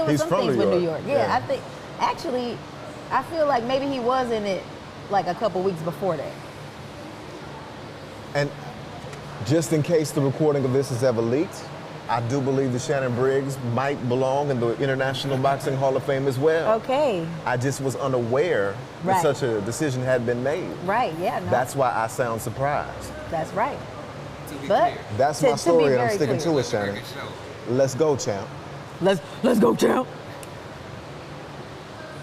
doing He's some from things New with New York. York. Yeah, I think, actually, I feel like maybe he was in it like a couple weeks before that. And just in case the recording of this is ever leaked, I do believe that Shannon Briggs might belong in the International Boxing Hall of Fame as well. Okay. I just was unaware that such a decision had been made. Right, yeah. No. That's why I sound surprised. That's right. But that's my story, and I'm sticking to it, Shannon. Let's go, champ. Let's go, champ.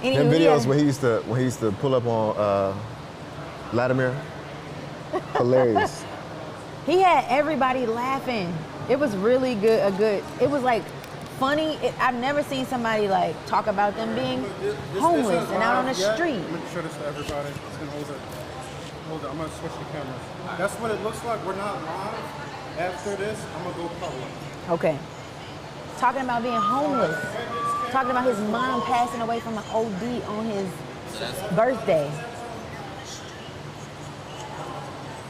Them videos when he used to pull up on Vladimir, hilarious. He had everybody laughing. It was really good. It was like funny. I've never seen somebody like talk about them being homeless and out on the street. Let me show this to everybody. Just gonna hold it. I'm gonna switch the cameras. That's what it looks like. We're not live. After this, I'm gonna go public. Okay. Talking about being homeless. Talking about his mom passing away from an OD on his birthday.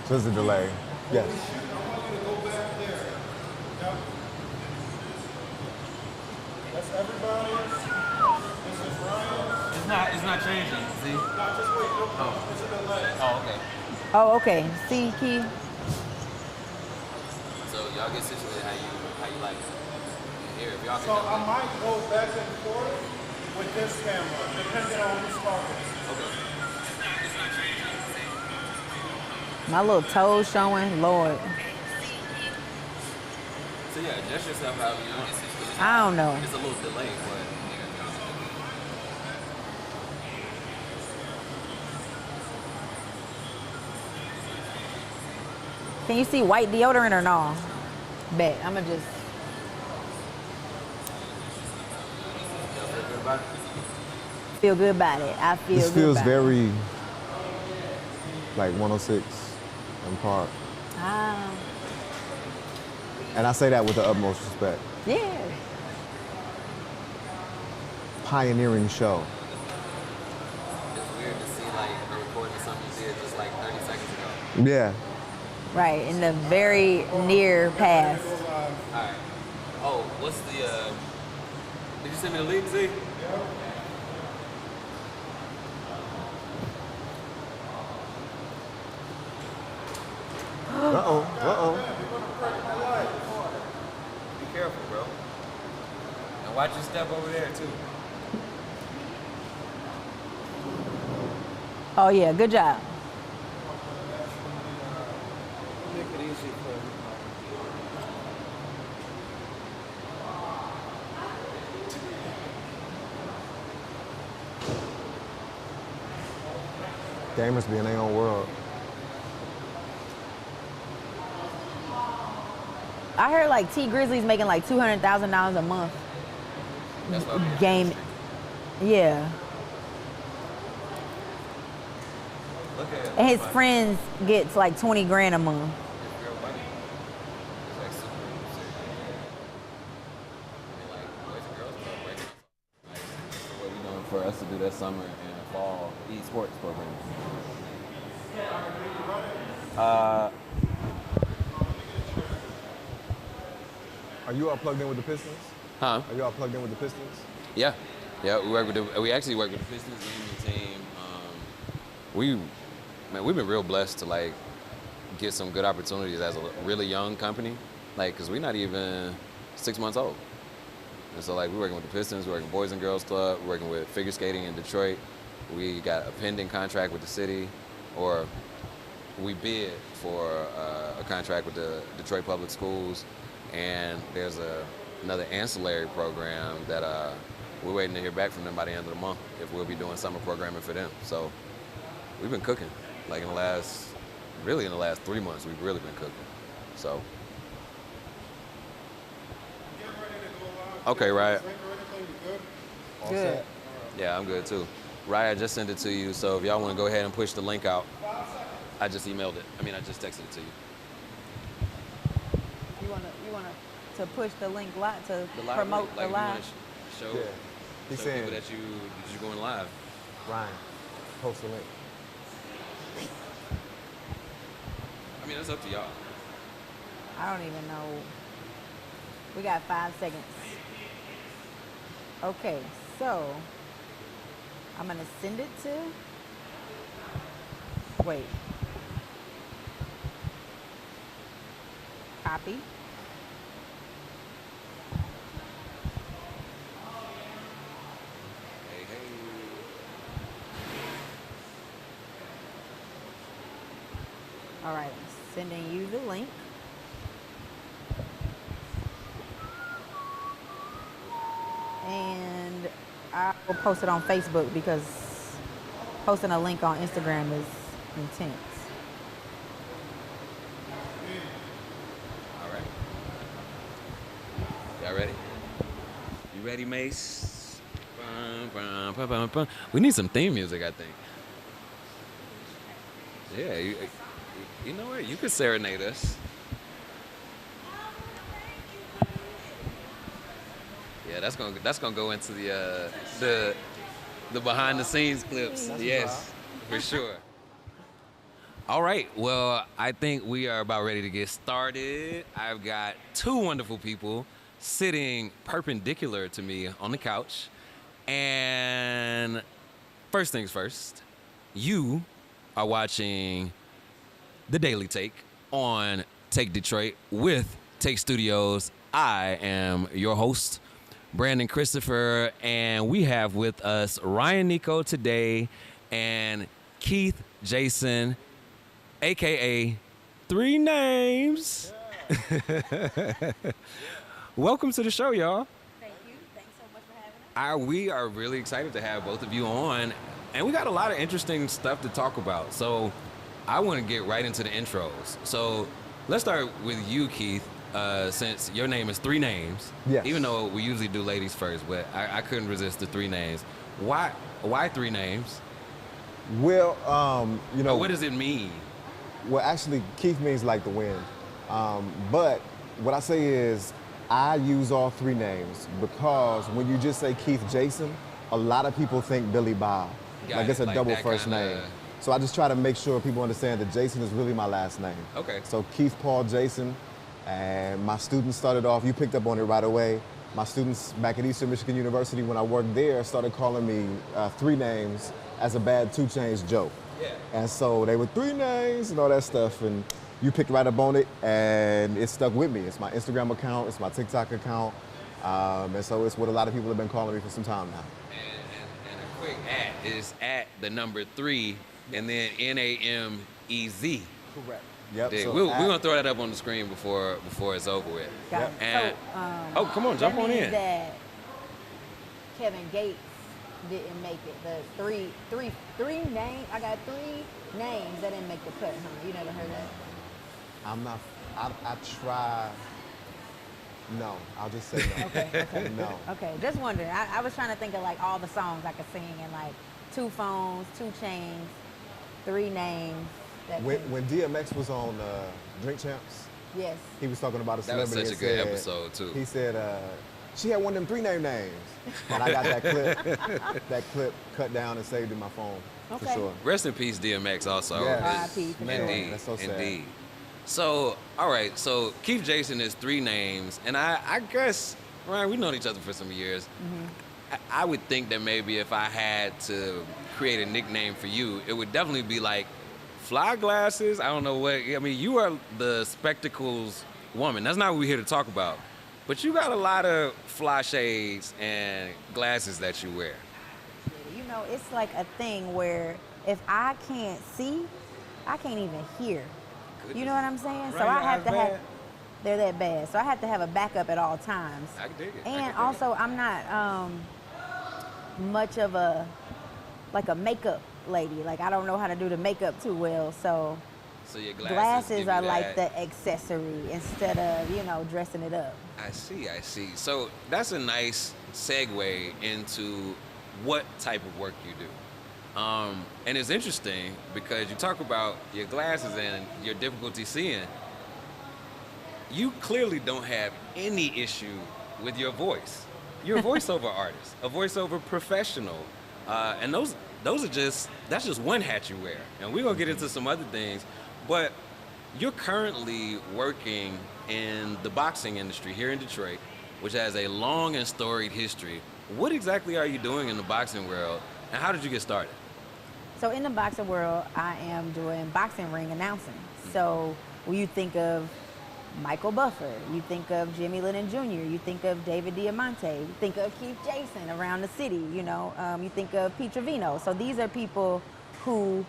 So there's a delay. Yes. That's everybody. This is Ryan. It's not changing. See? No, just wait. Oh. It's a delay. Oh, okay. Oh, okay. See, Key. So y'all get situated how you like it. Here, if y'all can. So I might go back and forth with this camera, depending on who's talking. Okay. My little toes showing, Lord. So yeah, adjust yourself however you want. I don't know. It's a little delay, but. Can you see white deodorant or no? Bet. I'ma just. Feel good about it. I feel This good feels about very like 106 in Park. Ah. And I say that with the utmost respect. Yeah. Pioneering show. It's weird to see like a recording of something you did just like 30 seconds ago. Yeah. Right, in the very near past. Alright. Oh, what's the did you send me the link, Z? Be careful, bro. And watch your step over there too. Oh yeah, good job. Make it easy for everybody. Gamers be in their own world. I heard like T Grizzly's making like $200,000 a month. That's what I'm Game. Yeah. Look at it. And his friends gets like 20 grand a month. It's real money. It's like super serious. I mean, like, Boys and Girls Club right now. Like, what we doing for us to do that summer and fall esports program. Are you all plugged in with the Pistons? Huh? Are you all plugged in with the Pistons? Yeah. Yeah, we actually work with the Pistons gaming team. We've been real blessed to like get some good opportunities as a really young company, like, cause we're not even 6 months old. And so like we're working with the Pistons, we're working with Boys and Girls Club, we're working with figure skating in Detroit. We got a pending contract with the city, or we bid for a contract with the Detroit Public Schools, and there's another ancillary program that we're waiting to hear back from them by the end of the month if we'll be doing summer programming for them. So we've been cooking, like in the last 3 months, we've really been cooking. So. Okay, Ryan. Good. Yeah, I'm good too. Ryan, I just sent it to you, so if y'all want to go ahead and push the link out, I just emailed it. I just texted it to you. You wanna to push the link live to The live promote link, the like, live. Show, Yeah. He's show saying, people that you going live. Ryan, post the link. That's up to y'all. I don't even know. We got 5 seconds. Okay, so I'm gonna send it to. Wait. Copy. Hey, hey. All right, I'm sending you the link. And I will post it on Facebook because posting a link on Instagram is intense. All right. Y'all ready? You ready, Mace? Bum, bum, bum, bum, bum. We need some theme music, I think. Yeah, you know what? You could serenade us. Yeah, that's gonna go into the behind the scenes clips. Yes, for sure. All right, well, I think we are about ready to get started. I've got two wonderful people sitting perpendicular to me on the couch. And first things first, you are watching The Daily Take on Take Detroit with Take Studios. I am your host, Brandon Christopher, and we have with us Rhyan Neco today and Keith Jason, aka Three Names. Yeah. Welcome to the show, y'all. Thank you. Thanks so much for having us. We are really excited to have both of you on, and we got a lot of interesting stuff to talk about. So I want to get right into the intros. So let's start with you, Keith. Since your name is Three Names, Yes. Even though we usually do ladies first, but I couldn't resist the Three Names. Why Three Names? Well, you know, What does it mean? well, actually, Keith means like the wind. But what I say is, I use all three names because when you just say Keith Jason, a lot of people think Billy Bob. Got Like it. it's a Like double that first kinda- name. So I just try to make sure people understand that Jason is really my last name. Okay. So Keith Paul Jason, and my students started off, you picked up on it right away. My students back at Eastern Michigan University, when I worked there, started calling me Three Names as a bad 2 Chainz joke. Yeah. And so they were Three Names and all that stuff, and you picked right up on it, and it stuck with me. It's my Instagram account, it's my TikTok account, and so it's what a lot of people have been calling me for some time now. And a quick is at the number 3 and then NAMEZ. Correct. Yep. Yeah, so we're at- gonna throw that up on the screen before it's over with. Got Yep. it. And- So, oh, come on, jump that on means in. That Kevin Gates didn't make it. The three names. I got 3 names that didn't make the cut. Huh? You never heard that? I'm not, I try, no, I'll just say no. Okay. No. Okay, just wondering. I was trying to think of like all the songs I could sing and like 2 Phones, 2 Chainz, 3 names. That When DMX was on Drink Champs, yes. he was talking about a That was celebrity. such a and good said- episode, too. He said, she had one of them 3 names. And I got that clip cut down and saved in my phone, for Okay. sure. Rest in peace, DMX. Also, Yes. R.I.P. for sure. Indeed, That's so sad. indeed. So, all right. So Keith Jason is 3 names, and I guess Ryan, we've known each other for some years. I would think that maybe if I had to create a nickname for you, it would definitely be like Fly Glasses. I don't know what. I mean, you are the spectacles woman. That's not what we're here to talk about. But you got a lot of fly shades and glasses that you wear. You know, it's like a thing where if I can't see, I can't even hear. You know what I'm saying? So Right, I have to that's have, they're that bad. So I have to have a backup at all times. I can dig it. And also, I'm not much of a makeup lady. Like I don't know how to do the makeup too well. So So your glasses give are you like that- the accessory instead of dressing it up. I see. So that's a nice segue into what type of work you do. And it's interesting because you talk about your glasses and your difficulty seeing. You clearly don't have any issue with your voice. You're a voiceover artist, a voiceover professional. And that's just one hat you wear. And we're gonna get into some other things. But you're currently working in the boxing industry here in Detroit, which has a long and storied history. What exactly are you doing in the boxing world, and how did you get started? So in the boxing world, I am doing boxing ring announcing. So when you think of Michael Buffer, you think of Jimmy Lennon Jr., you think of David Diamante, you think of Keith Jason around the city, you think of Pete Trevino. So these are people who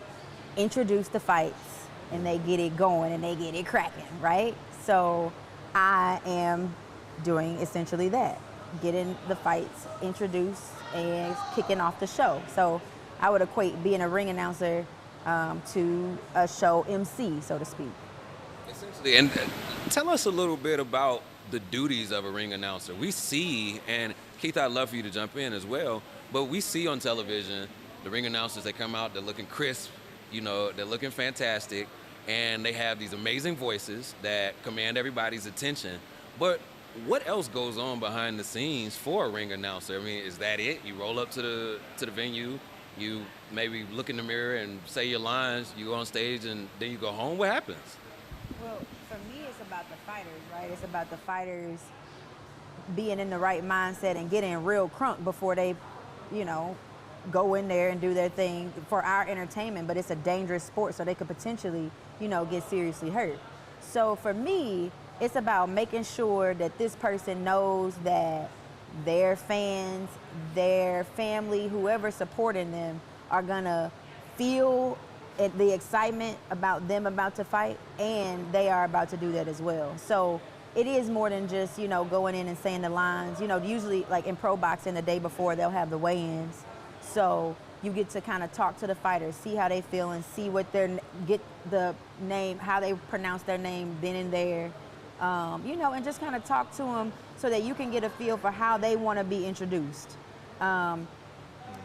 introduce the fights and they get it going and they get it cracking, right? So I am doing essentially that, getting the fights introduced and kicking off the show. So I would equate being a ring announcer to a show MC, so to speak. Essentially, and tell us a little bit about the duties of a ring announcer. We see, and Keith, I'd love for you to jump in as well, but we see on television the ring announcers, they come out, they're looking crisp, they're looking fantastic, and they have these amazing voices that command everybody's attention. But what else goes on behind the scenes for a ring announcer? I mean, is that it? You roll up to the venue, you maybe look in the mirror and say your lines, you go on stage, and then you go home? What happens? Well, for me, it's about the fighters, right? It's about the fighters being in the right mindset and getting real crunk before they, go in there and do their thing for our entertainment. But it's a dangerous sport, so they could potentially, get seriously hurt. So for me, it's about making sure that this person knows that their fans, their family, whoever's supporting them, are gonna feel the excitement about them about to fight, and they are about to do that as well. So it is more than just, going in and saying the lines. Usually like in pro boxing, the day before they'll have the weigh-ins. So you get to kind of talk to the fighters, see how they feel, and see what get the name, how they pronounce their name then and there, and just kind of talk to them so that you can get a feel for how they want to be introduced. And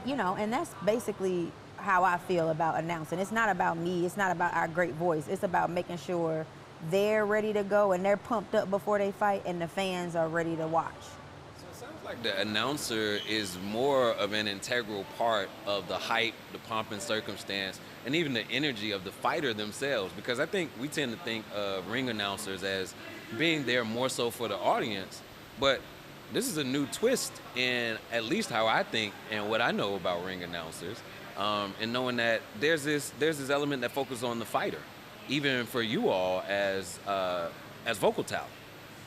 that's basically how I feel about announcing. It's not about me, it's not about our great voice. It's about making sure they're ready to go and they're pumped up before they fight and the fans are ready to watch. So it sounds like the announcer is more of an integral part of the hype, the pomp and circumstance, and even the energy of the fighter themselves, because I think we tend to think of ring announcers as being there more so for the audience, but this is a new twist in at least how I think and what I know about ring announcers, and knowing that there's this element that focuses on the fighter, even for you all as vocal talent.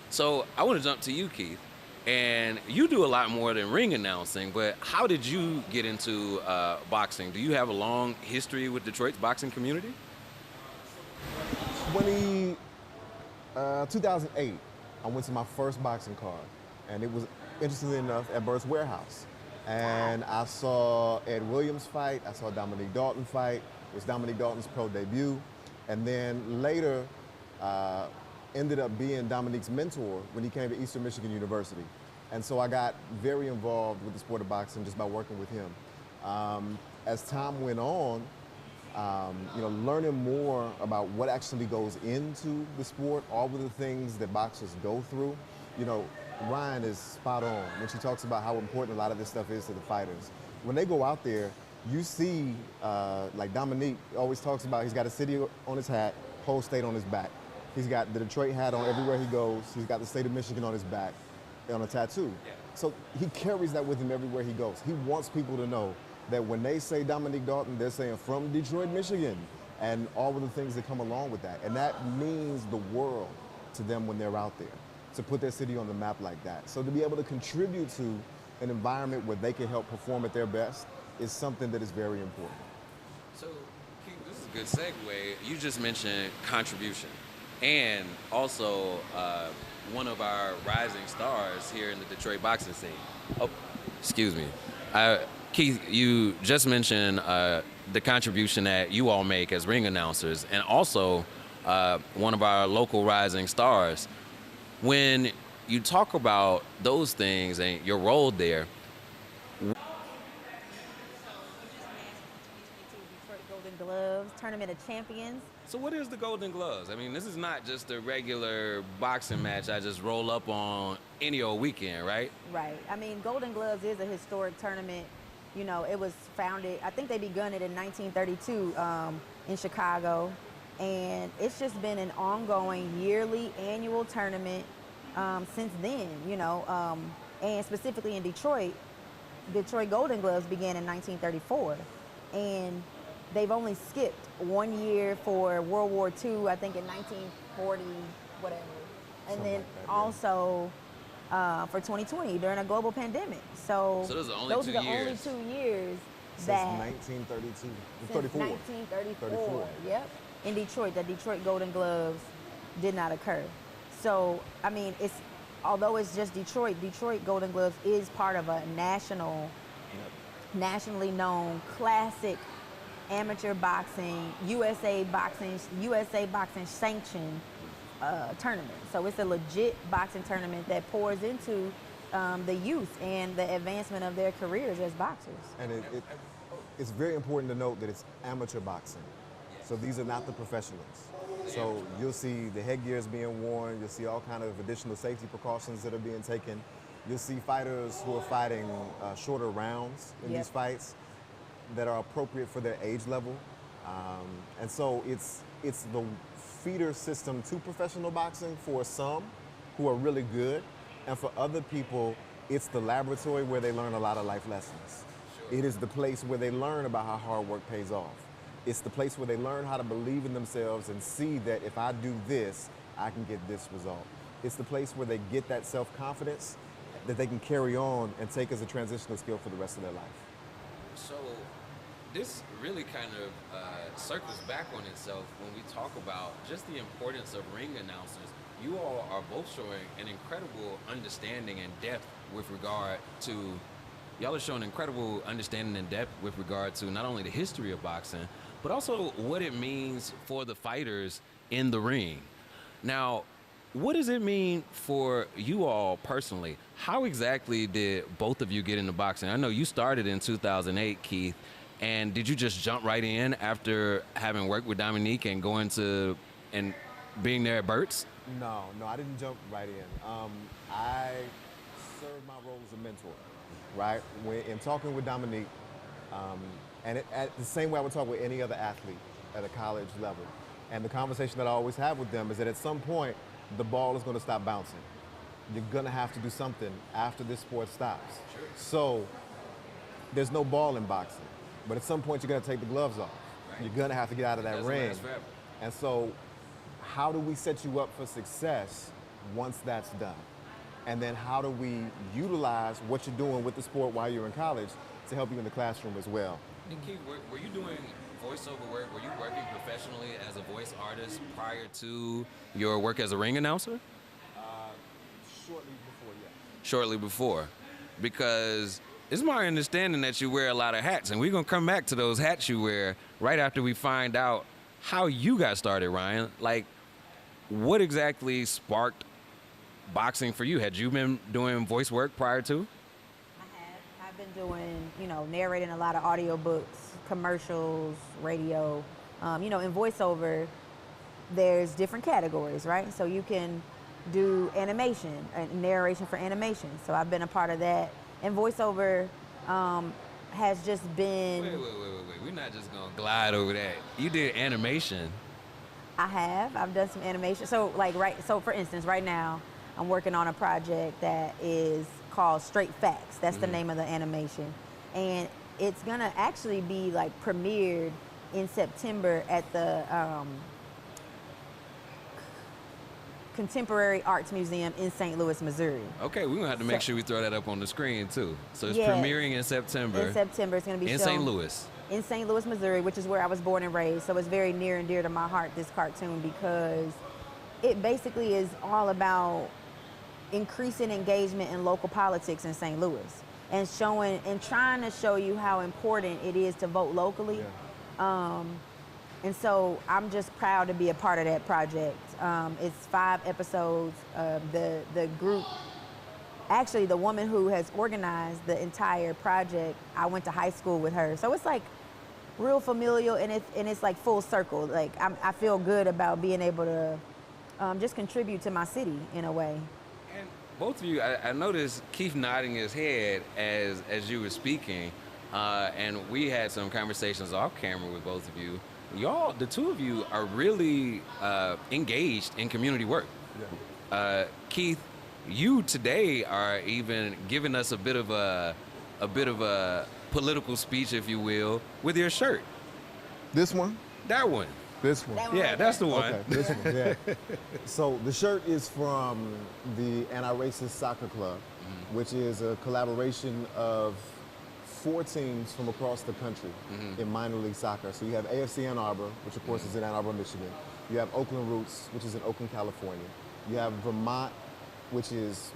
So I want to jump to you, Keith, and you do a lot more than ring announcing, but how did you get into boxing? Do you have a long history with Detroit's boxing community? 2008, I went to my first boxing card, and it was, interestingly enough, at Burt's Warehouse. And I saw Ed Williams fight, I saw Dominique Dalton fight. It was Dominique Dalton's pro debut. And then later, ended up being Dominique's mentor when he came to Eastern Michigan University. And so I got very involved with the sport of boxing just by working with him. As time went on, learning more about what actually goes into the sport, all of the things that boxers go through. Rhyan is spot on when she talks about how important a lot of this stuff is to the fighters. When they go out there, you see, like Dominique always talks about, he's got a city on his hat, whole state on his back. He's got the Detroit hat on everywhere he goes. He's got the state of Michigan on his back, on a tattoo. Yeah. So he carries that with him everywhere he goes. He wants people to know that when they say Dominique Dalton, they're saying from Detroit, Michigan, and all of the things that come along with that. And that means the world to them when they're out there, to put their city on the map like that. So to be able to contribute to an environment where they can help perform at their best is something that is very important. So, Keith, this is a good segue. You just mentioned contribution, and also one of our rising stars here in the Detroit boxing scene. Oh, excuse me. Keith, you just mentioned the contribution that you all make as ring announcers, and also one of our local rising stars. When you talk about those things and your role there, Golden Gloves, Tournament of Champions. so what is the Golden Gloves? I mean, this is not just a regular boxing match I just roll up on any old weekend, right? Right. I mean, Golden Gloves is a historic tournament. It was founded, I think they begun it in 1932 in Chicago. And it's just been an ongoing yearly annual tournament since then, and specifically in Detroit, Detroit Golden Gloves began in 1934, and they've only skipped 1 year for World War II, I think in 1940, whatever. And Something then like that, yeah. also for 2020 during a global pandemic. So those are only those 2 are the years. only 2 years Since that 1932, since 34. 1934. Yep. In Detroit, the Detroit Golden Gloves did not occur. So, I mean, although it's just Detroit, Detroit Golden Gloves is part of a nationally known classic amateur boxing, USA boxing sanctioned tournament. So it's a legit boxing tournament that pours into the youth and the advancement of their careers as boxers. And it's very important to note that it's amateur boxing. So these are not the professionals. So you'll see the headgears being worn, you'll see all kind of additional safety precautions that are being taken. You'll see fighters who are fighting shorter rounds in these fights that are appropriate for their age level. And so it's the feeder system to professional boxing for some who are really good. And for other people, it's the laboratory where they learn a lot of life lessons. It is the place where they learn about how hard work pays off. It's the place where they learn how to believe in themselves and see that if I do this, I can get this result. It's the place where they get that self-confidence that they can carry on and take as a transitional skill for the rest of their life. So this really kind of circles back on itself when we talk about just the importance of ring announcers. You all are both showing an incredible understanding and depth with regard to, y'all are showing incredible understanding and depth with regard to not only the history of boxing, but also what it means for the fighters in the ring. Now, what does it mean for you all personally? How exactly did both of you get into boxing? I know you started in 2008, Keith, and did you just jump right in after having worked with Dominique and going to and being there at Burt's? No, I didn't jump right in. I served my role as a mentor, right? In talking with Dominique, and at the same way I would talk with any other athlete at a college level. And the conversation that I always have with them is that at some point, the ball is going to stop bouncing. You're going to have to do something after this sport stops. Sure. So there's no ball in boxing, but at some point you're going to take the gloves off. Right. You're going to have to get out of that Doesn't ring. last forever. And so how do we set you up for success once that's done? And then how do we utilize what you're doing with the sport while you're in college to help you in the classroom as well? And Keith, were you doing voiceover work? Were you working professionally as a voice artist prior to your work as a ring announcer? Shortly before, yeah. Shortly before, because it's my understanding that you wear a lot of hats, and we're gonna come back to those hats you wear right after we find out how you got started, Ryan. Like, what exactly sparked boxing for you? Had you been doing voice work prior to? I've been doing, narrating a lot of audiobooks, commercials, radio. In voiceover, there's different categories, right? So you can do animation, narration for animation. So I've been a part of that. And voiceover has just been... Wait. We're not just going to glide over that. You did animation. I have. I've done some animation. So for instance, right now, I'm working on a project that is called Straight Facts. That's the name of the animation. And it's going to actually be premiered in September at the Contemporary Arts Museum in St. Louis, Missouri. Okay, we're going to have to make sure we throw that up on the screen too. So it's Yeah. premiering in September. In September, it's going to be In shown St. Louis. in St. Louis, Missouri, which is where I was born and raised. So it's very near and dear to my heart, this cartoon, because it basically is all about increasing engagement in local politics in St. Louis and trying to show you how important it is to vote locally. Yeah. And so I'm just proud to be a part of that project. It's 5 episodes. The group, actually the woman who has organized the entire project, I went to high school with her. So it's real familial, and it's full circle. I feel good about being able to just contribute to my city in a way. And both of you, I noticed Keith nodding his head as you were speaking, and we had some conversations off camera with both of you. Y'all, the two of you are really engaged in community work. Yeah. Keith, you today are even giving us a bit of a a bit of a political speech, if you will, with your shirt. This one? That one. This one. That one. Yeah, that's the one. Okay, this one, yeah. So the shirt is from the Anti-Racist Soccer Club, which is a collaboration of 4 teams from across the country in minor league soccer. So you have AFC Ann Arbor, which of course is in Ann Arbor, Michigan. You have Oakland Roots, which is in Oakland, California. You have Vermont, which is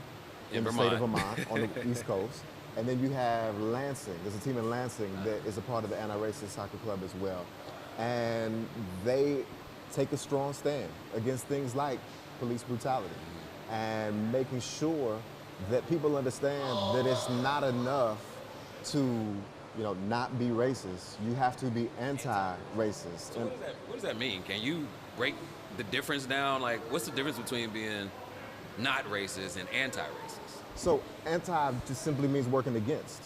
in the state of Vermont on the East Coast. And then you have Lansing. There's a team in Lansing that is a part of the Anti-Racist Soccer Club as well. And they take a strong stand against things like police brutality and making sure that people understand that it's not enough to, not be racist. You have to be anti-racist. So what does that mean? Can you break the difference down? Like, what's the difference between being not racist and anti-racist? So anti just simply means working against.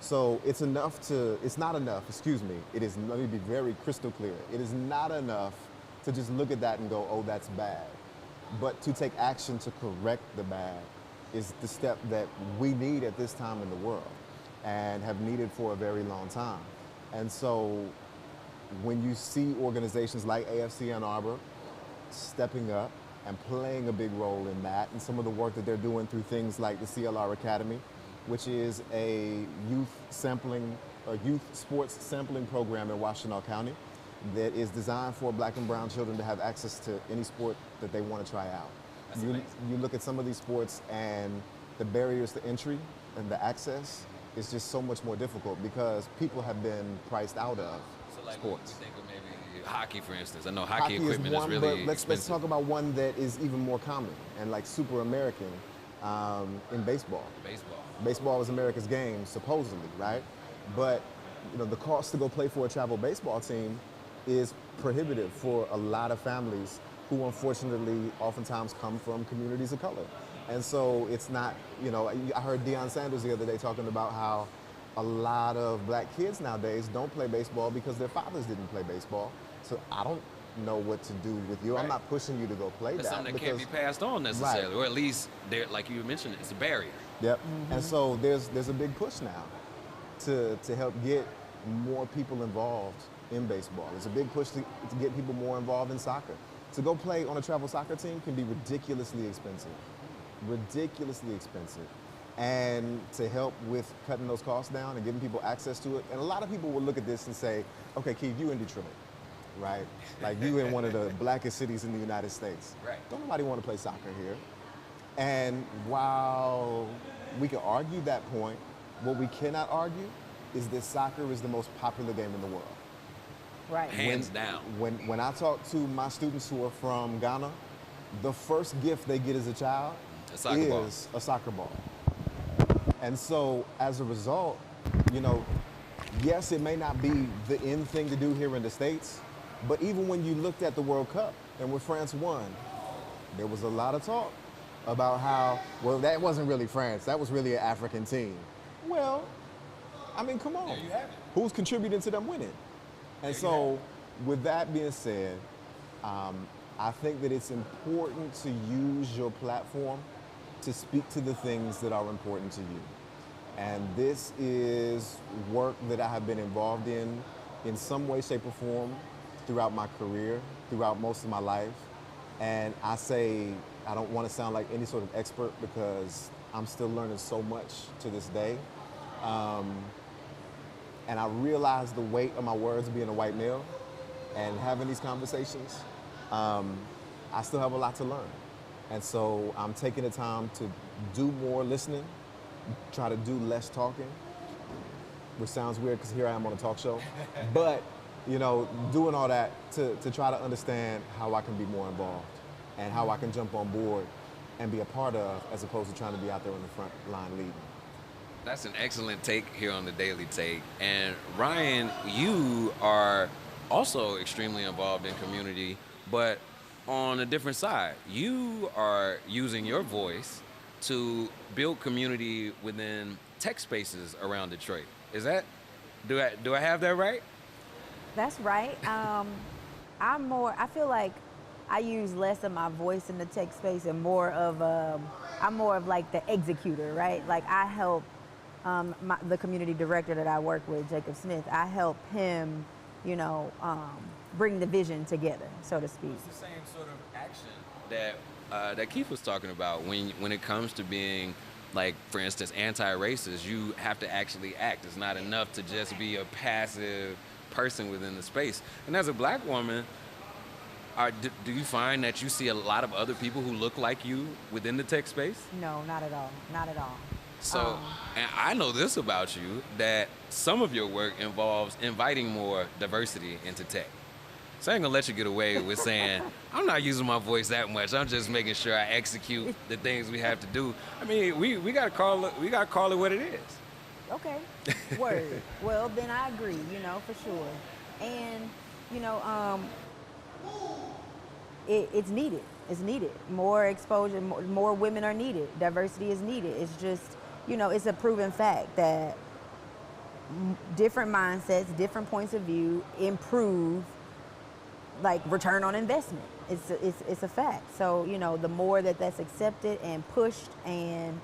So it's not enough, it is, let me be very crystal clear. It is not enough to just look at that and go, oh, that's bad. But to take action to correct the bad is the step that we need at this time in the world and have needed for a very long time. And so when you see organizations like AFC Ann Arbor stepping up and playing a big role in that, and some of the work that they're doing through things like the CLR Academy, which is a youth sports sampling program in Washtenaw County that is designed for Black and brown children to have access to any sport that they want to try out. You look at some of these sports and the barriers to entry and the access is just so much more difficult because people have been priced out of sports. You think of maybe hockey, for instance. I know hockey equipment is one, is really but let's expensive. talk about one that is even more common and like super American in baseball. Baseball is America's game, supposedly, right? But the cost to go play for a travel baseball team is prohibitive for a lot of families who unfortunately oftentimes come from communities of color. And so it's not, I heard Deion Sanders the other day talking about how a lot of black kids nowadays don't play baseball because their fathers didn't play baseball. So I don't know what to do with you. Right. I'm not pushing you to go play It's that. something that can't be passed on necessarily, or at least, like you mentioned, it's a barrier. Yep. And so there's a big push now to help get more people involved in baseball. There's a big push to get people more involved in soccer. To go play on a travel soccer team can be ridiculously expensive. And to help with cutting those costs down and giving people access to it. And a lot of people will look at this and say, okay, Keith, you in Detroit, right? Like you in one of the blackest cities in the United States. Right. Don't nobody want to play soccer here. And while we can argue that point, what we cannot argue is that soccer is the most popular game in the world. Right. Hands down. When I talk to my students who are from Ghana, the first gift they get as a child is a soccer ball. And so as a result, yes, it may not be the end thing to do here in the States, but even when you looked at the World Cup and when France won, there was a lot of talk about how, well, that wasn't really France, that was really an African team. Well, I mean, come on. There you have it. Who's contributing to them winning? And so, with that being said, I think that it's important to use your platform to speak to the things that are important to you. And this is work that I have been involved in some way, shape, or form throughout my career, throughout most of my life. And I say, I don't want to sound like any sort of expert because I'm still learning so much to this day. And I realize the weight of my words being a white male and having these conversations. I still have a lot to learn. And so I'm taking the time to do more listening, try to do less talking, which sounds weird because here I am on a talk show. But, doing all that to try to understand how I can be more involved and how I can jump on board and be a part of, as opposed to trying to be out there on the front line leading. That's an excellent take here on the Daily Take. And Ryan, you are also extremely involved in community, but on a different side. You are using your voice to build community within tech spaces around Detroit. Is that, do I have that right? That's right. I feel like I use less of my voice in the tech space and I'm more of like the executor, right? Like I help the community director that I work with, Jacob Smith, I help him, bring the vision together, so to speak. It's the same sort of action that Keith was talking about when it comes to being, like, for instance, anti-racist. You have to actually act. It's not enough to just be a passive person within the space. And as a black woman, do you find that you see a lot of other people who look like you within the tech space? No, not at all. Not at all. So, and I know this about you, that some of your work involves inviting more diversity into tech. So I ain't gonna let you get away with saying, I'm not using my voice that much. I'm just making sure I execute the things we have to do. I mean, we gotta call it what it is. Okay, word. Well, then I agree, for sure. And, it's needed. It's needed. More exposure, more women are needed. Diversity is needed. It's just, it's a proven fact that different mindsets, different points of view improve, like, return on investment. It's a fact. So, the more that's accepted and pushed and,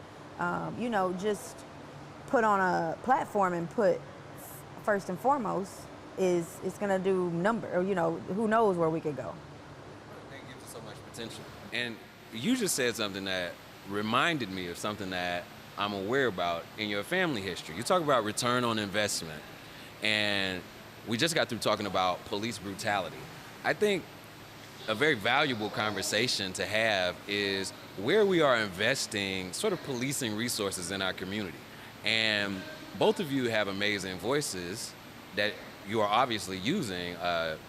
just put on a platform and put first and foremost it's going to do who knows where we could go. That gives us so much potential. And you just said something that reminded me of something that I'm aware about in your family history. You talk about return on investment, and we just got through talking about police brutality. I think a very valuable conversation to have is where we are investing sort of policing resources in our community. And both of you have amazing voices that you are obviously using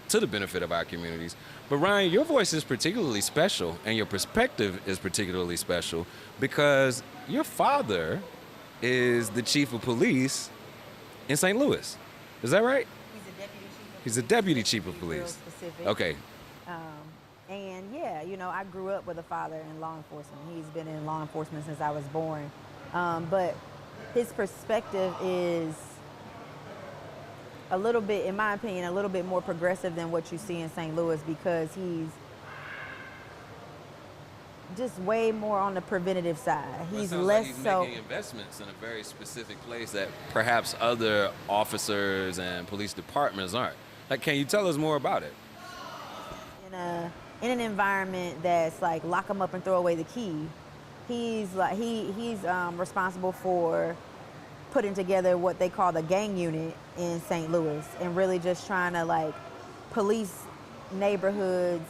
to the benefit of our communities. But Rhyan, your voice is particularly special, and your perspective is particularly special because your father is the chief of police in St. Louis. Is that right? He's a deputy chief of police. Real specific. Okay. And yeah, I grew up with a father in law enforcement. He's been in law enforcement since I was born. But his perspective is a little bit, in my opinion, a little bit more progressive than what you see in St. Louis because he's just way more on the preventative side. He's less like he's so making investments in a very specific place that perhaps other officers and police departments aren't. Like, can you tell us more about it? In an environment that's like lock them up and throw away the key, he's responsible for putting together what they call the gang unit in St. Louis and really just trying to like police neighborhoods,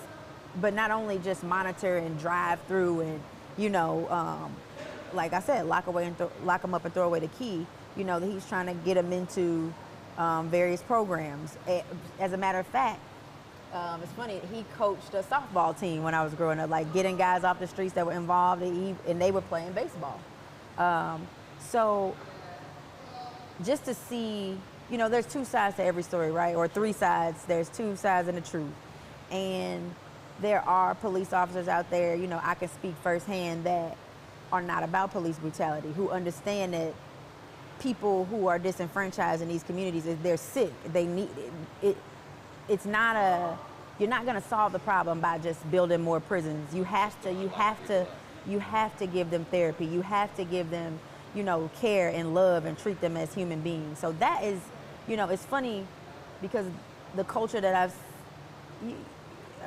but not only just monitor and drive through and, like I said, lock them up and throw away the key. That he's trying to get them into various programs. As a matter of fact, it's funny, he coached a softball team when I was growing up, like getting guys off the streets that were involved and they were playing baseball. So just to see, there's two sides to every story, right? Or three sides. There's two sides and the truth. And there are police officers out there, I can speak firsthand that are not about police brutality, who understand that people who are disenfranchised in these communities, they're sick. They need it. It's not you're not going to solve the problem by just building more prisons. You have to give them therapy. You have to give them, care and love and treat them as human beings. So that is, it's funny because the culture that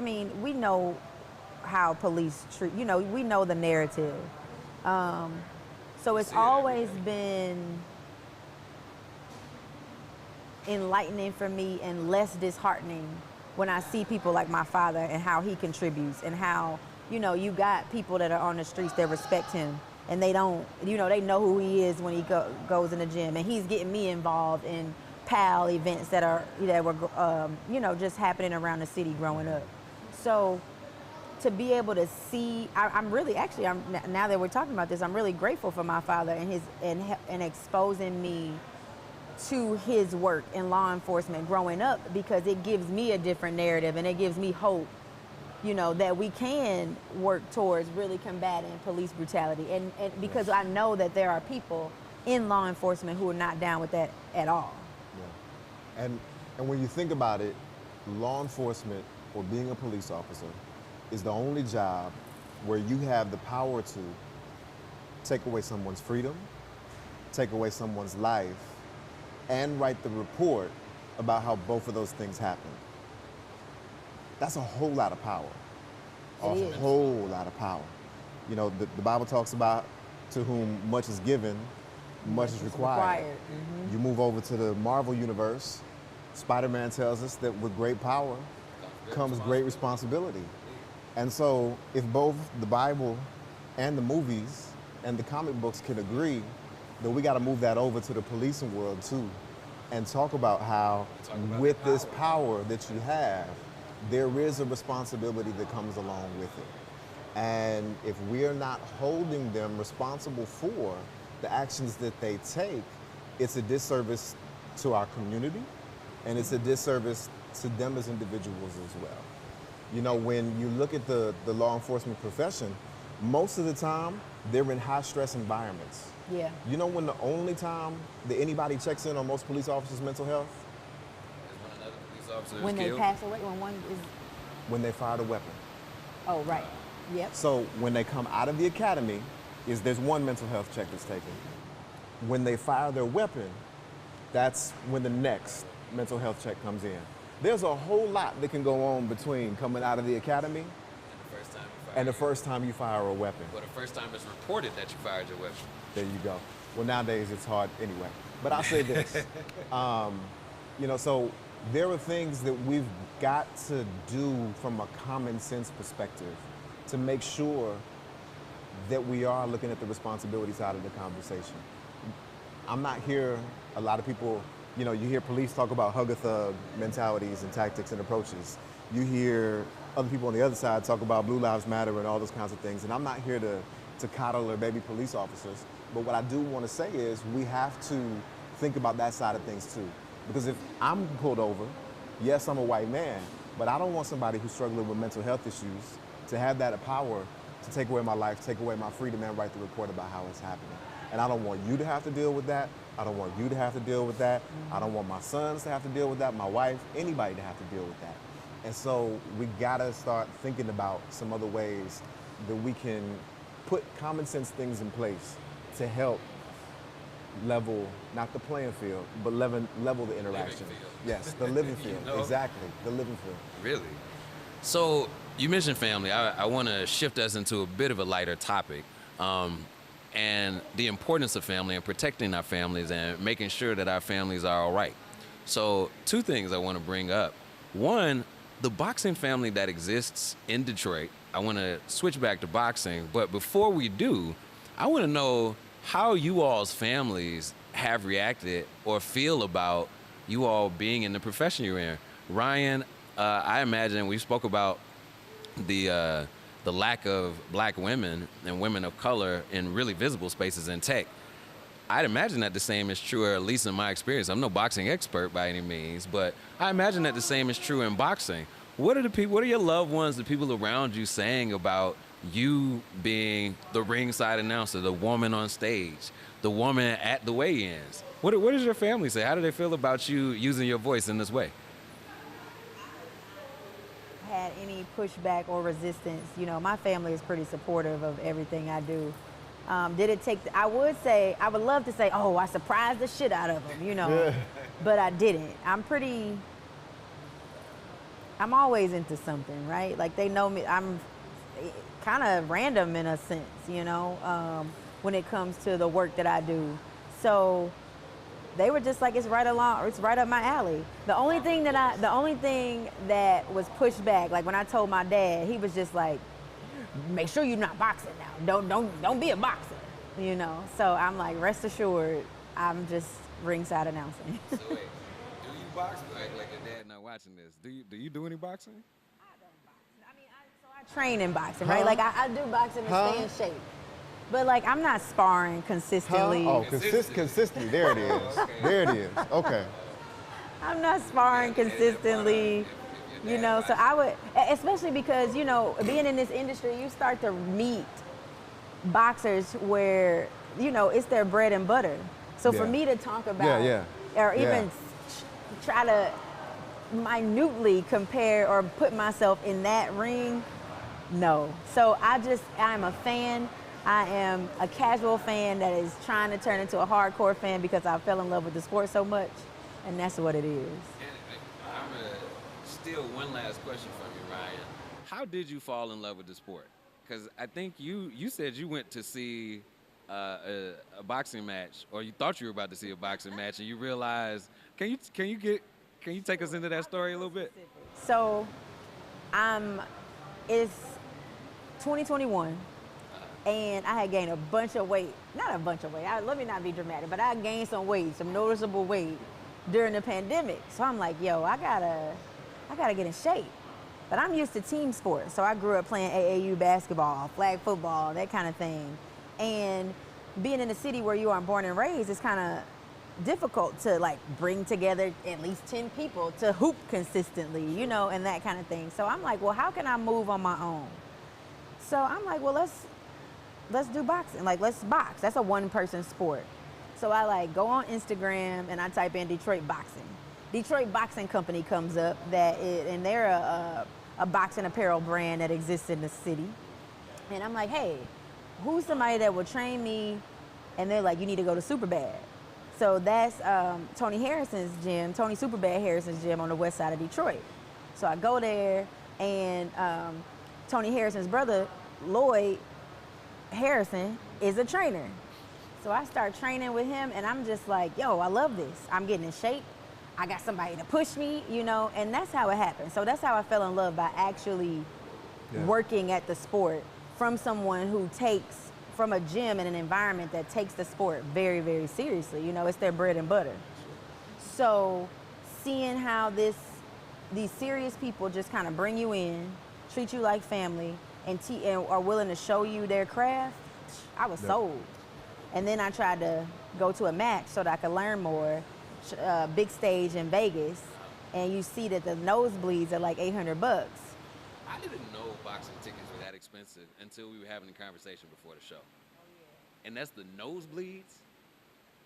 we know how police treat, we know the narrative. So it's always been enlightening for me and less disheartening when I see people like my father and how he contributes and how, you got people that are on the streets that respect him and they don't, they know who he is when he goes in the gym and he's getting me involved in PAL events that were, just happening around the city growing up. So to be able to see, I'm now that we're talking about this, I'm really grateful for my father and exposing me to his work in law enforcement growing up because it gives me a different narrative and it gives me hope, that we can work towards really combating police brutality. And because I know that there are people in law enforcement who are not down with that at all. Yeah. And when you think about it, law enforcement or being a police officer is the only job where you have the power to take away someone's freedom, take away someone's life and write the report about how both of those things happened. That's a whole lot of power. It is. Whole lot of power. You know, the Bible talks about to whom much is given, much is required. You move over to the Marvel universe, Spider-Man tells us that with great power comes great responsibility. And so if both the Bible and the movies and the comic books can agree, then we got to move that over to the policing world too and talk about how with this power that you have, there is a responsibility that comes along with it. And if we're not holding them responsible for the actions that they take, it's a disservice to our community, and it's a disservice to them as individuals as well. You know, when you look at the law enforcement profession, most of the time, they're in high-stress environments. Yeah. You know when the only time that anybody checks in on most police officers' mental health? Is when another police officer is When they killed? pass away, when one is, When they fired a weapon. oh, right. Yep. So when they come out of the academy, there's one mental health check that's taken. When they fire their weapon, that's when the next mental health check comes in. There's a whole lot that can go on between coming out of the academy And the first time you fire and the first time you fire a weapon. Well, the first time it's reported that you fired your weapon. There you go. Well, nowadays it's hard anyway. But I'll say this. You know, so there are things that we've got to do from a common sense perspective to make sure that we are looking at the responsibility side of the conversation. I'm not here, a lot of people, you know, you hear police talk about hug-a-thug mentalities and tactics and approaches. You hear other people on the other side talk about Blue Lives Matter and all those kinds of things. And I'm not here to coddle or baby police officers. But what I do want to say is we have to think about that side of things too. Because if I'm pulled over, yes, I'm a white man, but I don't want somebody who's struggling with mental health issues to have that power to take away my life, take away my freedom, and write the report about how it's happening. And I don't want you to have to deal with that. I don't want you to have to deal with that. I don't want my sons to have to deal with that, my wife, anybody to have to deal with that. And so we gotta start thinking about some other ways that we can put common sense things in place to help level, not the playing field, but level the interaction. field. Yes, the living field, know? exactly, the living field. Really? So you mentioned family. I want to shift us into a bit of a lighter topic, and the importance of family and protecting our families and making sure that our families are all right. So 2 things I want to bring up. One, the boxing family that exists in Detroit. I want to switch back to boxing, but before we do, I want to know how you all's families have reacted or feel about you all being in the profession you're in. Ryan, I imagine we spoke about the lack of black women and women of color in really visible spaces in tech. I'd imagine that the same is true, or at least in my experience. I'm no boxing expert by any means, but I imagine that the same is true in boxing. What are your loved ones, the people around you, saying about you being the ringside announcer, the woman on stage, the woman at the weigh-ins? What does your family say? How do they feel about you using your voice in this way? Had any pushback or resistance? You know, my family is pretty supportive of everything I do. Did it take, I would love to say, oh, I surprised the shit out of them, you know, but I didn't. I'm always into something, right? Like they know me, I'm kind of random in a sense, you know, when it comes to the work that I do. So they were just like, it's right up my alley. The only thing that was pushed back, like when I told my dad, he was just like, make sure you're not boxing now. Don't be a boxer, you know? So I'm like, rest assured, I'm just ringside announcing. So wait, do you box? Like your dad not watching this. Do you do any boxing? I don't box. I mean, I train in boxing, right? Like I do boxing to stay in shape. But like I'm not sparring consistently. Oh, consistently. There it is. There it is. Okay. I'm not sparring consistently. You know, so I would, especially because, you know, being in this industry, you start to meet boxers where, you know, it's their bread and butter. So for me to talk about, or even try to minutely compare or put myself in that ring, no. So I'm a fan. I am a casual fan that is trying to turn into a hardcore fan because I fell in love with the sport so much, and that's what it is. And I'm going to steal one last question from you, Ryan. How did you fall in love with the sport? Because I think you said you went to see a boxing match, or you thought you were about to see a boxing match, and you realized. Can you take us into that story a little bit? So, it's 2021, and I had gained a bunch of weight. Not a bunch of weight. Let me not be dramatic, but I gained some weight, some noticeable weight during the pandemic. So I'm like, yo, I gotta get in shape. But I'm used to team sports, so I grew up playing AAU basketball, flag football, that kind of thing. And being in a city where you aren't born and raised, it's kind of difficult to like bring together at least 10 people to hoop consistently, you know, and that kind of thing. So I'm like, well, how can I move on my own? So I'm like, well, let's do boxing. Like, let's box. That's a one-person sport. So I like go on Instagram and I type in Detroit boxing. Detroit Boxing Company comes up, and they're a boxing apparel brand that exists in the city. And I'm like, hey, who's somebody that will train me? And they're like, you need to go to Superbad. So that's Tony Superbad Harrison's gym on the west side of Detroit. So I go there, and Tony Harrison's brother, Lloyd Harrison, is a trainer. So I start training with him, and I'm just like, yo, I love this. I'm getting in shape. I got somebody to push me, you know, and that's how it happened. So that's how I fell in love, by actually working at the sport from someone who takes from a gym and an environment that takes the sport very, very seriously. You know, it's their bread and butter. So seeing how these serious people just kind of bring you in, treat you like family, and are willing to show you their craft, I was sold. And then I tried to go to a match so that I could learn more. Big stage in Vegas, and you see that the nosebleeds are like $800. I didn't know boxing tickets were that expensive until we were having a conversation before the show. And that's the nosebleeds?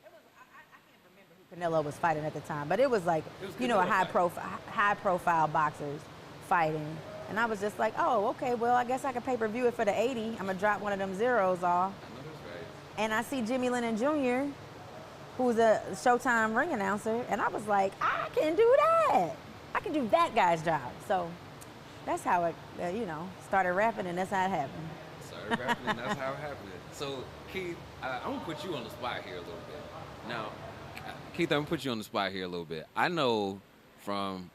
I can't remember who Canelo was fighting at the time, but it was like, you know, a high profile boxers fighting. And I was just like, oh, okay, well, I guess I could pay-per-view it for the 80. I'm gonna drop one of them zeros off. I know that's right. And I see Jimmy Lennon Jr., who's a Showtime ring announcer, and I was like, I can do that. I can do that guy's job. So that's how it, started rapping, and that's how it happened. Started rapping, and that's how it happened. So, Keith, I'm going to put you on the spot here a little bit. Now, Keith, I'm going to put you on the spot here a little bit. I know from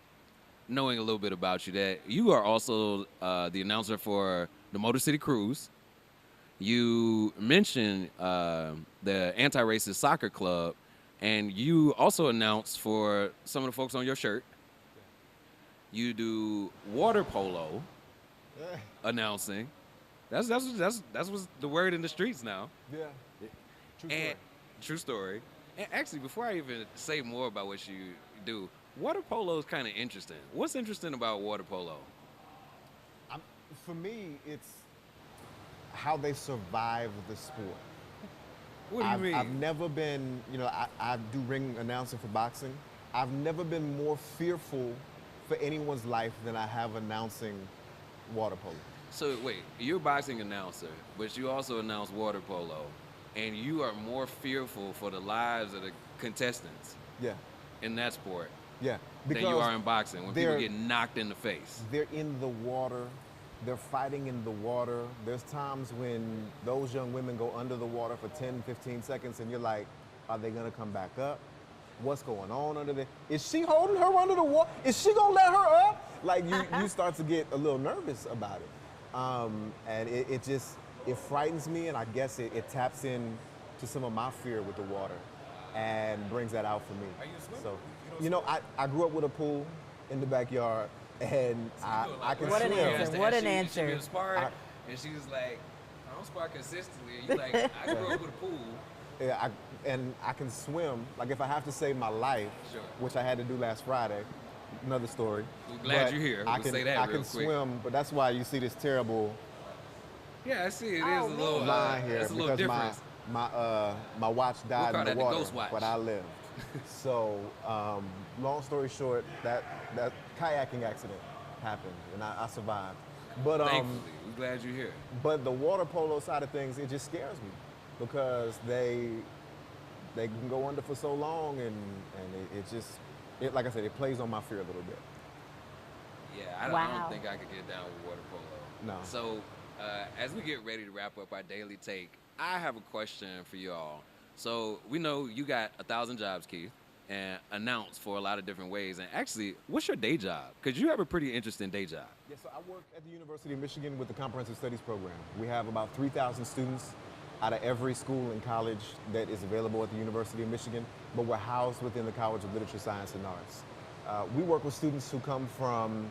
knowing a little bit about you that you are also the announcer for the Motor City Cruise. You mentioned the Anti-Racist Soccer Club, and you also announced for some of the folks on your shirt. You do water polo announcing. That's what's the word in the streets now. Yeah. True story. True story. And actually, before I even say more about what you do, water polo is kind of interesting. What's interesting about water polo? For me, it's how they survive the sport. What do you mean? I've never been, I do ring announcing for boxing. I've never been more fearful for anyone's life than I have announcing water polo. So wait, you're a boxing announcer, but you also announce water polo, and you are more fearful for the lives of the contestants. Yeah. In that sport. Yeah. Than you are in boxing when people get knocked in the face. They're in the water. They're fighting in the water. There's times when those young women go under the water for 10, 15 seconds, and you're like, are they gonna come back up? What's going on under there? Is she holding her under the water? Is she gonna let her up? Like, you start to get a little nervous about it. And it frightens me, and I guess it taps in to some of my fear with the water and brings that out for me. Are you a swimmer? So, I grew up with a pool in the backyard, and I can What an swim. answer. What an answer. She was sparring, and she was like, I don't spar consistently. And you like, I grew up with a pool. Yeah, I can swim. Like, if I have to save my life, Sure. which I had to do last Friday, another story. We're glad But you're here. I We'll can, say that I real can quick. swim, but that's why you see this terrible Yeah, I see. It is Oh, a little, line here, it's a little because difference. my watch died call in the that the water, ghost watch. but I lived. So, long story short, that kayaking accident happened, and I survived. But Thankfully, we're glad you're here. but the water polo side of things, it just scares me because they can go under for so long, and it just like I said, it plays on my fear a little bit. Yeah, I Wow. don't think I could get down with water polo. No. So, as we get ready to wrap up our daily take, I have a question for y'all. So, we know you got 1,000 jobs, Keith, and announced for a lot of different ways. And actually, what's your day job? Because you have a pretty interesting day job. Yeah, so I work at the University of Michigan with the Comprehensive Studies program. We have about 3,000 students out of every school and college that is available at the University of Michigan, but we're housed within the College of Literature, Science, and Arts. We work with students who come from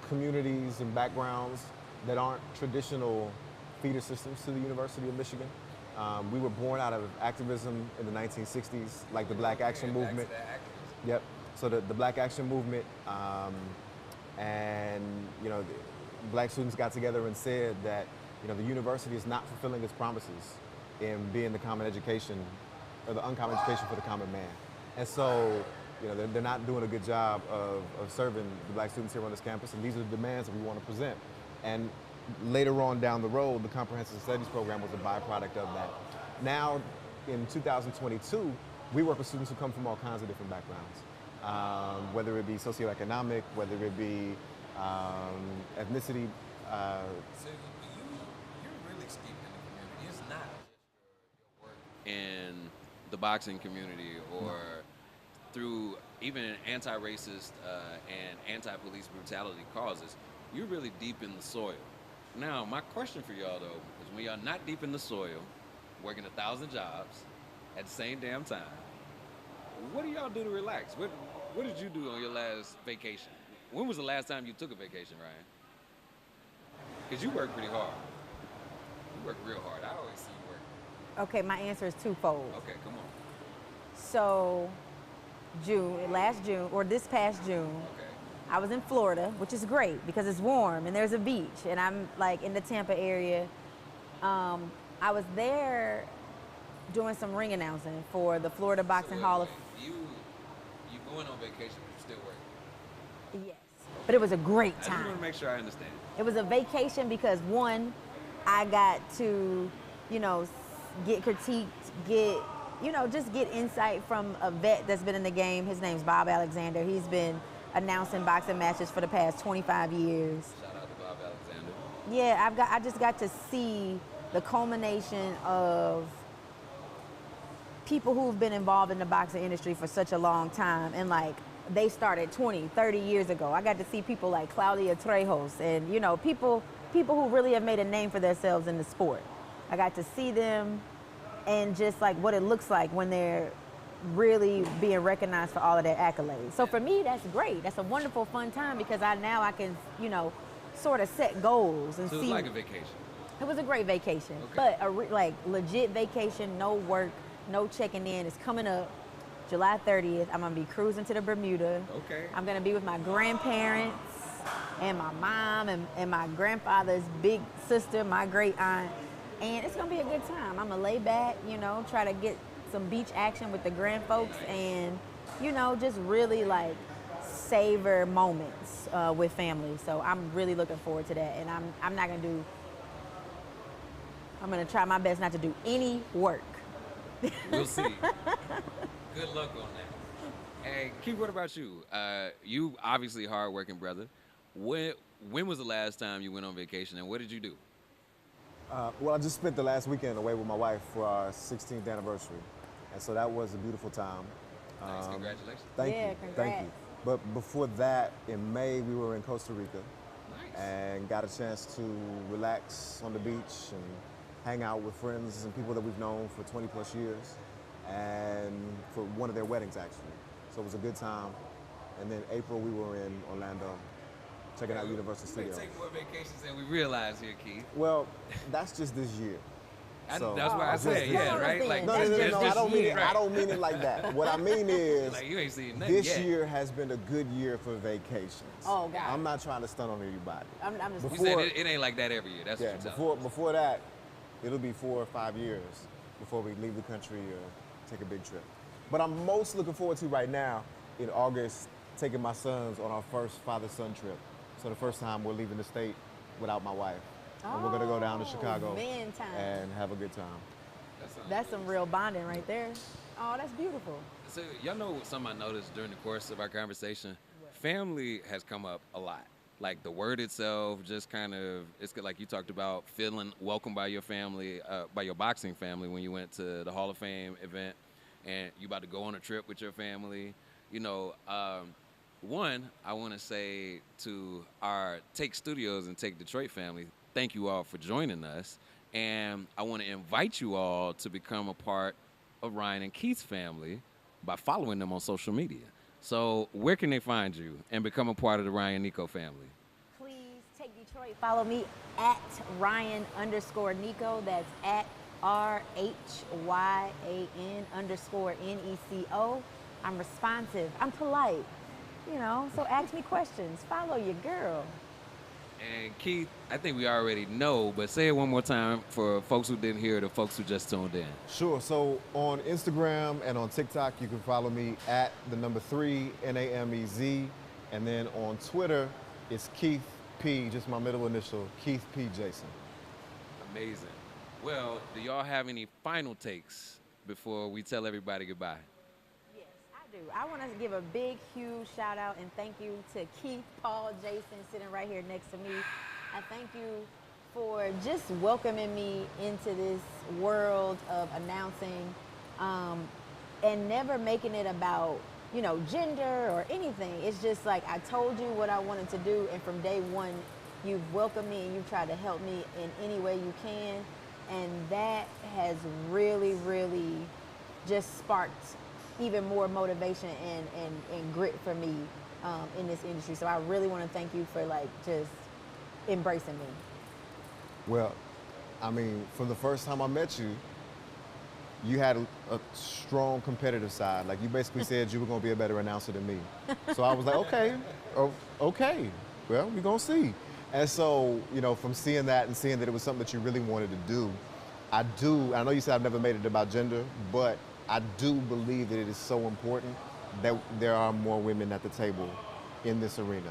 communities and backgrounds that aren't traditional feeder systems to the University of Michigan. We were born out of activism in the 1960s, like the Black Action Movement. Yep. So the Black Action Movement, and Black students got together and said that the university is not fulfilling its promises in being the common education or the uncommon education for the common man. And so they're not doing a good job of serving the Black students here on this campus, and these are the demands that we want to present. And later on down the road, the Comprehensive Studies program was a byproduct of that. Now, in 2022, we work with students who come from all kinds of different backgrounds, whether it be socioeconomic, whether it be ethnicity. So you're really steeped in the community. It's not just your work in the boxing community or through even anti-racist and anti-police brutality causes. You're really deep in the soil. Now, my question for y'all, though, is when y'all not deep in the soil, working 1,000 jobs at the same damn time, what do y'all do to relax? What did you do on your last vacation? When was the last time you took a vacation, Ryan? Because you work pretty hard. You work real hard. I always see you work. Okay, my answer is twofold. Okay, come on. So, last June, or this past June, Okay. I was in Florida, which is great because it's warm and there's a beach, and I'm like in the Tampa area. I was there doing some ring announcing for the Florida Boxing Hall of You going on vacation, but you still working. Yes, but it was a great I just want time. to make sure I understand. It was a vacation because one, I got to, get critiqued, just get insight from a vet that's been in the game. His name's Bob Alexander. He's been announcing boxing matches for the past 25 years. Shout out to Bob Alexander. Yeah, I just got to see the culmination of people who've been involved in the boxing industry for such a long time, and like they started 20, 30 years ago. I got to see people like Claudia Trejos and people who really have made a name for themselves in the sport. I got to see them and just like what it looks like when they're really being recognized for all of their accolades. So for me, that's great. That's a wonderful, fun time because I can, sort of set goals and So it see. was like a vacation. It was a great vacation, Okay. but like legit vacation, no work, no checking in. It's coming up July 30th. I'm gonna be cruising to the Bermuda. Okay. I'm gonna be with my grandparents and my mom and my grandfather's big sister, my great aunt, and it's gonna be a good time. I'm gonna lay back, try to get some beach action with the grand folks, and just really like savor moments with family. So I'm really looking forward to that, and I'm not gonna do. I'm gonna try my best not to do any work. We'll see. Good luck on that. Hey, Keith, what about you? You obviously hard-working brother. When was the last time you went on vacation, and what did you do? Well, I just spent the last weekend away with my wife for our 16th anniversary, and so that was a beautiful time. Nice, congratulations. Thank Yeah, you. Thank congrats. you. But before that, in May, we were in Costa Rica Nice. and got a chance to relax on the beach and hang out with friends and people that we've known for 20 plus years, and for one of their weddings actually. So it was a good time. And then April, we were in Orlando, checking out Universal We Studios. take more vacations than we realize here, Keith. Well, that's just this year. So- That's why I Just said, this yeah, year. right? Like, No, That's just I don't mean it. right. I don't mean it like that. What I mean is, Like, you ain't seen nothing this yet. year has been a good year for vacations. Oh, God. I'm not trying to stunt on anybody. I'm just. You Before- said it ain't like that every year. That's Yeah, what you're telling before that, it'll be 4 or 5 years before we leave the country or take a big trip. But I'm most looking forward to right now in August taking my sons on our first father-son trip So the first time we're leaving the state without my wife. And we're gonna go down to Chicago man time. and have a good time. That's some real bonding right there. Oh, that's beautiful. So y'all know something I noticed during the course of our conversation? What? Family has come up a lot. Like the word itself, just kind of, it's like you talked about feeling welcomed by your family, by your boxing family when you went to the Hall of Fame event, and you about to go on a trip with your family. You know, one, I want to say to our Take Studios and Take Detroit family, thank you all for joining us. And I want to invite you all to become a part of Ryan and Keith's family by following them on social media. So where can they find you and become a part of the Ryan Neco family? Please take Detroit. Follow me at Rhyan_Neco. That's at RHYAN_NECO. I'm responsive. I'm polite. You know, so ask me questions. Follow your girl. And Keith, I think we already know, but say it one more time for folks who didn't hear it or folks who just tuned in. Sure. So on Instagram and on TikTok, you can follow me at the number 3 NAMEZ, and then on Twitter, it's Keith P, just my middle initial, Keith P Jason. Amazing. Well, do y'all have any final takes before we tell everybody goodbye? Yes, I do. I want to give a big, huge shout out and thank you to Keith, Paul, Jason, sitting right here next to me. I thank you for just welcoming me into this world of announcing and never making it about, you know, gender or anything. It's just like I told you what I wanted to do, and from day one, you've welcomed me and you've tried to help me in any way you can. And that has really, really just sparked even more motivation and grit for me in this industry. So I really want to thank you for like just embracing me. Well, I mean, from the first time I met you, you had a strong competitive side. Like you basically said you were gonna be a better announcer than me. So I was like, okay, okay, well, we're gonna see. And so, you know, from seeing that and seeing that it was something that you really wanted to do, I know you said I've never made it about gender, but I do believe that it is so important that there are more women at the table in this arena,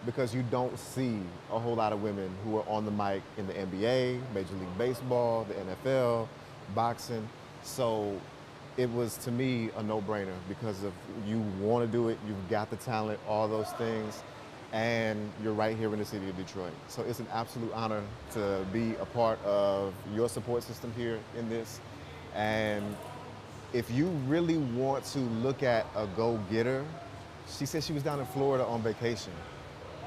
because you don't see a whole lot of women who are on the mic in the NBA, Major League Baseball, the NFL, boxing. So it was, to me, a no-brainer because of you want to do it, you've got the talent, all those things, and you're right here in the city of Detroit. So it's an absolute honor to be a part of your support system here in this. And if you really want to look at a go-getter, she said she was down in Florida on vacation.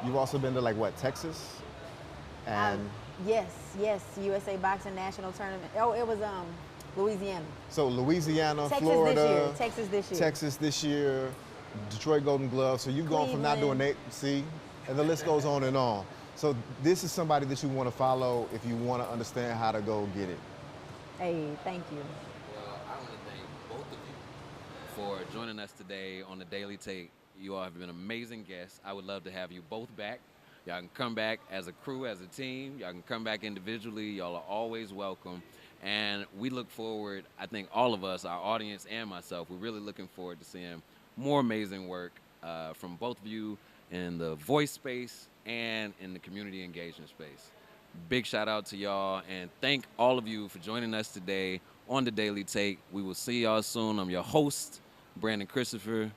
You've also been to like what, Texas? And Yes, USA Boxing National Tournament. Oh, it was Louisiana. so Louisiana, Texas Florida, Texas this year. Detroit Golden Glove. So you've gone from not doing Cleveland. that, see, and the list goes on and on. So this is somebody that you want to follow if you want to understand how to go get it. Hey, thank you. Well, I want to thank both of you for joining us today on the Daily Take. You all have been amazing guests. I would love to have you both back. Y'all can come back as a crew, as a team. Y'all can come back individually. Y'all are always welcome. And we look forward, I think all of us, our audience and myself, we're really looking forward to seeing more amazing work from both of you in the voice space and in the community engagement space. Big shout out to y'all, and thank all of you for joining us today on the Daily Take. We will see y'all soon. I'm your host, Brandon Christopher.